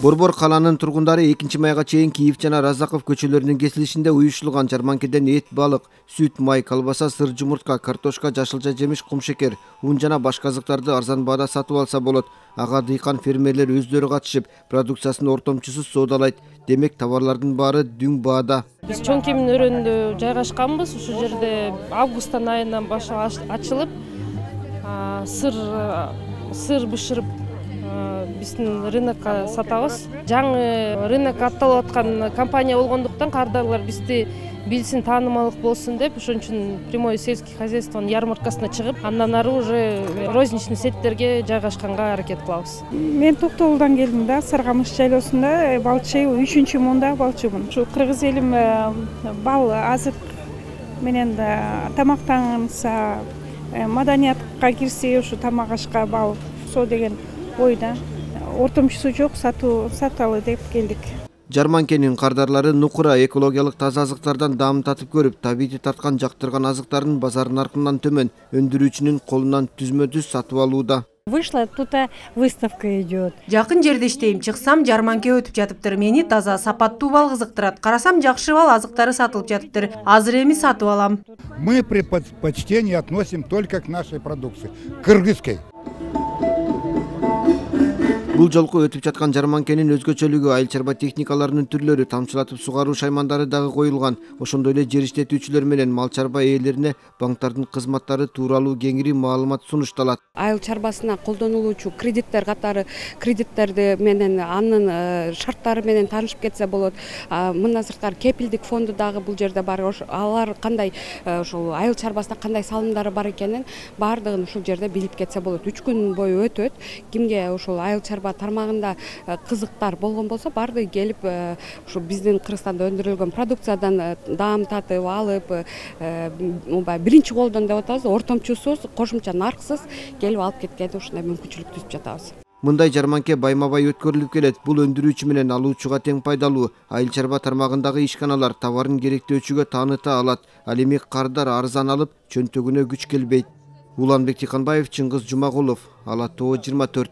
Борбор каланын тургундары 2 майга чейин Киев жана Разаков көчөлөрүнүн кесилишинде уюштурулган жарманкеден эт, балык, сүт, май, колбаса, сыр, жумуртка, картошка, жашылча жемиш, кумшекер, ун жана башка азыктарды арзан баада сатып алса болот. Ага дыйкан фермерлер өздөрү катышып, продукциясын ортомчусуз соодалайт. Демек товарлардын баары дүң баада. Биз чоң кемин өрөөнүндө жайгашканбыз. Ушул жерде август айынан башлап ачылып, сыр бышырып биздин рынокко сатабыз. Жаңы рынок атталып аткан компания болгондуктан кардарлар бизди билсин, таанымалык болсун деп, ошон үчүн прямой сельский хозяйствонун ярмаркасына чыгып, андан ары уже розничный сеттерге жайгашканга аракет кылабыз. Мен Токтогулдан келдим да, Саргамыш жайлоосунда балчы 3-чү муунда балчымын. Ушу кыргыз элим бал азык менен тамактанса, маданиятка кирсе, ушу тамак ашка бал со деген ойда. Ортомчусу жок, саталы деп келдик. Жарманкенин кардарлары нукура экологиялык таза азыктардан даам татып көрүп, табиити тарткан жактырган азыктардын базар наркынан төмөн өндүрүүчүнүн колунан түзмө-түз сатып алууда. Вышла, тут выставка идет. Жакын жерде иштейм, чыксам жарманке өтүп жатыптыр. Мени таза сапаттуу бал кызыктырат. Карасам жакшы бал азыктары сатылып жатыптыр. Азыр эми сатып алам. Мы предпочтение относим только к нашей продукции, кыргызской. Бул жолку өтүп жаткан жарманкенин өзгөчөлүгү айыл чарба техникаларынын түрлөрү, тамчылатып сугаруу шаймандары дагы коюлган. Ошондой эле жер иштетүүчүлөр менен мал чарба ээлерине банктардын кызматтары тууралуу кеңири маалымат сунушталат. Айыл чарбасына колдонулуучу кредиттер катары кредиттерди менен анын шарттары менен таанышып кетсе болот. Мындан сырткары кепилдик фонду дагы бул жерде бар. Алар кандай ошол айыл чарбасына кандай салымдары бар экенин баардыгын ушул жерде билип кетсе болот. 3 күн бою өтөт. Кимге ошол айыл чарба тармагында кызыктар болгон болсо, баардыгы келип ушу биздин Кыргызстанда өндүрүлгөн продукциядан даам татып алып, биринчи колдон деп атабыз, ортомчусуз, кошумча нарксыз келип алып кеткенде ушундай мүмкүнчүлүк түзүп жатабыз. Мындай жарманке байма-бай өткөрүлүп келет. Бул өндүрүүчү менен алуучуга тең пайдалуу. Айыл чарба тармагындагы ишканалар товарын керектөөчүгө тааныта алат. Ал эми кардар арзан алып, чөнтөгүнө күч келбейт. Уланбек Тиканбаев, Чыңгыз Жумагулов, Ала Тоо 24.